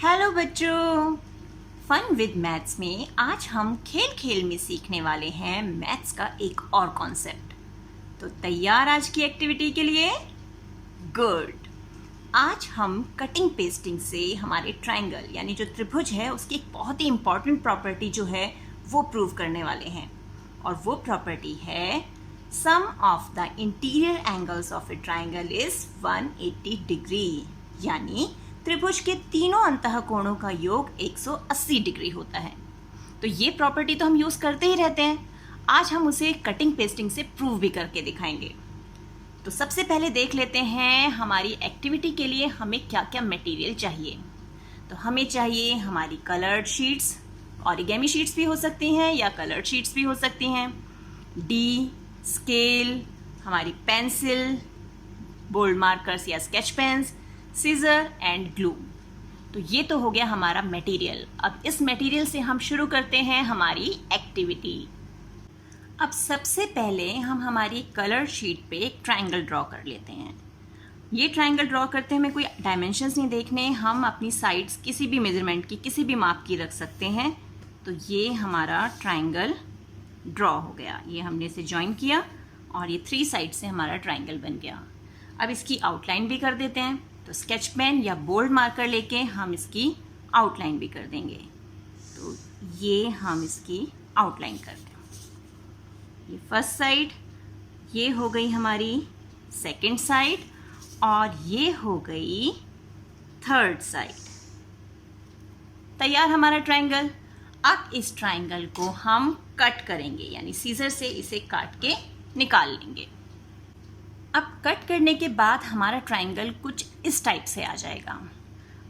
Hello बच्चों, fun with maths में आज हम खेल खेल में सीखने वाले हैं मैथ्स का एक और कॉन्सेप्ट। तो तैयार आज की एक्टिविटी के लिए? गुड। आज हम कटिंग पेस्टिंग से हमारे ट्रायंगल यानी जो त्रिभुज है उसकी एक बहुत ही इंपॉर्टेंट प्रॉपर्टी जो है वो प्रूव करने वाले हैं। और वो प्रॉपर्टी है sum of the interior angles of a triangle is 180 degree, यानी त्रिभुज के तीनों अंतः कोणों का योग 180 डिग्री होता है। तो ये प्रॉपर्टी तो हम यूज करते ही रहते हैं, आज हम उसे कटिंग पेस्टिंग से प्रूव भी करके दिखाएंगे। तो सबसे पहले देख लेते हैं हमारी एक्टिविटी के लिए हमें क्या क्या मटेरियल चाहिए। तो हमें चाहिए हमारी कलर्ड शीट्स, ऑरिगेमी शीट्स भी हो सकती हैं या कलर्ड शीट्स भी हो सकती हैं, डी, स्केल, हमारी पेंसिल, बोल्ड मार्कर्स या sketch pens, scissor and glue. तो ये तो हो गया हमारा मटेरियल। अब इस मटेरियल से हम शुरू करते हैं हमारी एक्टिविटी। अब सबसे पहले हम हमारी कलर शीट पे एक ट्रायंगल ड्रॉ कर लेते हैं। ये ट्रायंगल ड्रॉ करते हैं, हमें कोई डायमेंशंस नहीं देखने, हम अपनी साइड्स किसी भी मेजरमेंट की किसी भी माप की रख सकते हैं। तो ये हमारा ट्रायंगल ड्रॉ हो गया, ये हमने इसे ज्वाइन किया और ये 3 साइड से हमारा ट्रायंगल बन गया। अब इसकी आउटलाइन भी कर देते हैं। तो स्केच पेन या बोल्ड मार्कर लेके हम इसकी आउटलाइन भी कर देंगे। तो ये हम इसकी आउटलाइन करते हैं। ये फर्स्ट साइड, ये हो गई हमारी सेकंड साइड और ये हो गई थर्ड साइड। तैयार हमारा ट्रायंगल। अब इस ट्रायंगल को हम कट करेंगे, यानी सीजर से इसे काट के निकाल लेंगे। अब कट करने के बाद हमारा ट्रायंगल कुछ इस टाइप से आ जाएगा।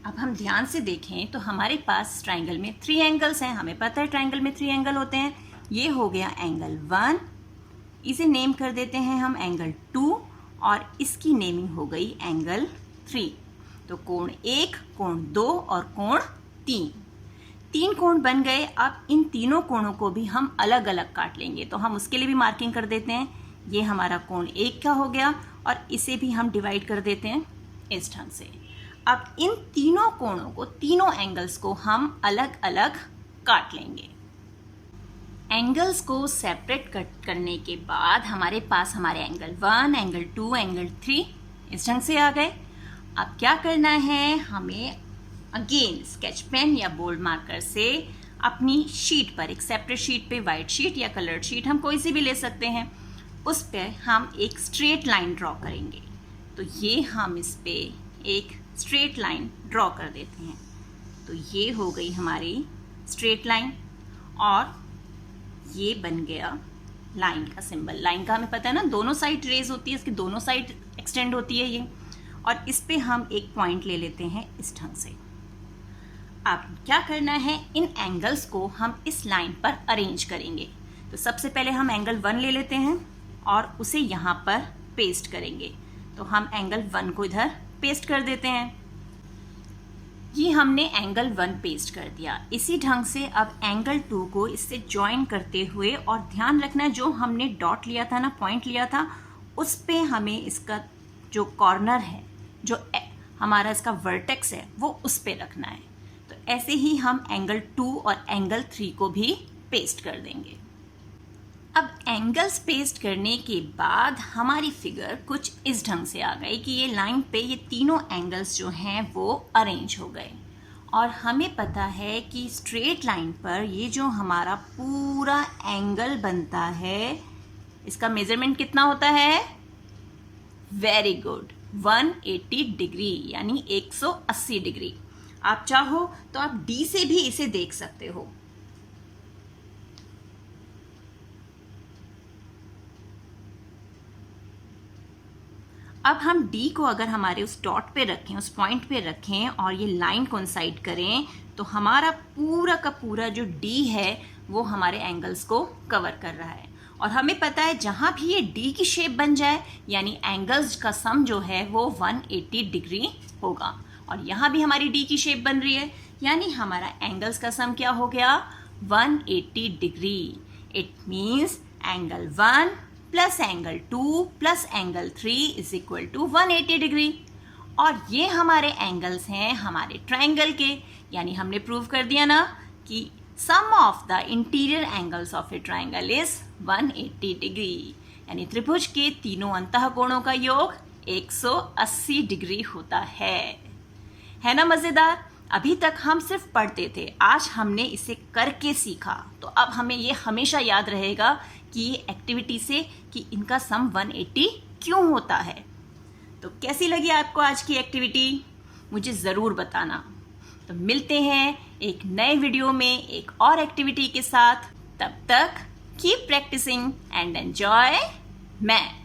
अब हम ध्यान से देखें तो हमारे पास ट्रायंगल में 3 एंगल्स हैं। हमें पता है ट्रायंगल में 3 एंगल होते हैं। ये हो गया एंगल 1, इसे नेम कर देते हैं हम एंगल 2 और इसकी नेमिंग हो गई एंगल 3। तो कोण 1, कोण 2 और कोण 3 कोण बन गए। अब इन तीनों कोणों को भी हम अलग अलग काट लेंगे, तो हम उसके लिए भी मार्किंग कर देते हैं। ये हमारा कोण 1 का हो गया और इसे भी हम डिवाइड कर देते हैं इस ढंग से। अब इन तीनों कोणों को, तीनों एंगल्स को हम अलग अलग काट लेंगे। एंगल्स को सेपरेट कट करने के बाद हमारे पास हमारे एंगल 1, एंगल 2, एंगल 3 इस ढंग से आ गए। अब क्या करना है, हमें अगेन स्केच पेन या बोल्ड मार्कर से अपनी शीट पर, एक सेपरेट शीट पे, वाइट शीट या कलर्ड शीट हम कोई सी भी ले सकते हैं, उस पे हम एक स्ट्रेट लाइन ड्रॉ करेंगे। तो ये हम इस पे एक स्ट्रेट लाइन ड्रॉ कर देते हैं। तो ये हो गई हमारी स्ट्रेट लाइन और ये बन गया लाइन का सिंबल। लाइन का हमें पता है ना, दोनों साइड रेज होती है, इसकी दोनों साइड एक्सटेंड होती है ये। और इस पे हम एक पॉइंट ले लेते हैं इस ढंग से। अब क्या करना है, इन एंगल्स को हम इस लाइन पर अरेंज करेंगे। तो सबसे पहले हम एंगल 1 ले लेते हैं और उसे यहाँ पर पेस्ट करेंगे। तो हम एंगल 1 को इधर पेस्ट कर देते हैं। ये हमने एंगल 1 पेस्ट कर दिया। इसी ढंग से अब एंगल 2 को इससे ज्वाइन करते हुए, और ध्यान रखना जो हमने डॉट लिया था ना, पॉइंट लिया था, उस पे हमें इसका जो कॉर्नर है, जो हमारा इसका वर्टेक्स है, वो उस पे रखना है। तो ऐसे ही हम एंगल 2 और एंगल 3 को भी पेस्ट कर देंगे। अब एंगल्स पेस्ट करने के बाद हमारी फिगर कुछ इस ढंग से आ गई कि ये लाइन पे ये तीनों एंगल्स जो हैं वो अरेंज हो गए। और हमें पता है कि स्ट्रेट लाइन पर ये जो हमारा पूरा एंगल बनता है, इसका मेजरमेंट कितना होता है? वेरी गुड, 180 डिग्री, यानी 180 डिग्री। आप चाहो तो आप डी से भी इसे देख सकते हो। अब हम D को अगर हमारे उस डॉट पे रखें, उस पॉइंट पे रखें और ये लाइन कोइंसाइड करें, तो हमारा पूरा का पूरा जो D है वो हमारे एंगल्स को कवर कर रहा है। और हमें पता है जहाँ भी ये D की शेप बन जाए, यानी एंगल्स का सम जो है वो 180 डिग्री होगा। और यहाँ भी हमारी D की शेप बन रही है, यानी हमारा एंगल्स का सम क्या हो गया? 180 degree. It means angle 1 plus angle 2 plus angle 3 is equal to 180 degree. और ये हमारे एंगल्स हैं हमारे ट्रायंगल के, यानी हमने प्रूव कर दिया ना कि sum of the interior angles of a triangle is 180 degree, यानी त्रिभुज के तीनों अंतः कोणों का योग 180 डिग्री होता है ना मजेदार। अभी तक हम सिर्फ पढ़ते थे, आज हमने इसे करके सीखा, तो अब हमें ये हमेशा याद रहेगा कि एक्टिविटी से कि इनका सम 180 क्यों होता है। तो कैसी लगी आपको आज की एक्टिविटी, मुझे ज़रूर बताना। तो मिलते हैं एक नए वीडियो में एक और एक्टिविटी के साथ। तब तक keep practicing and enjoy maths.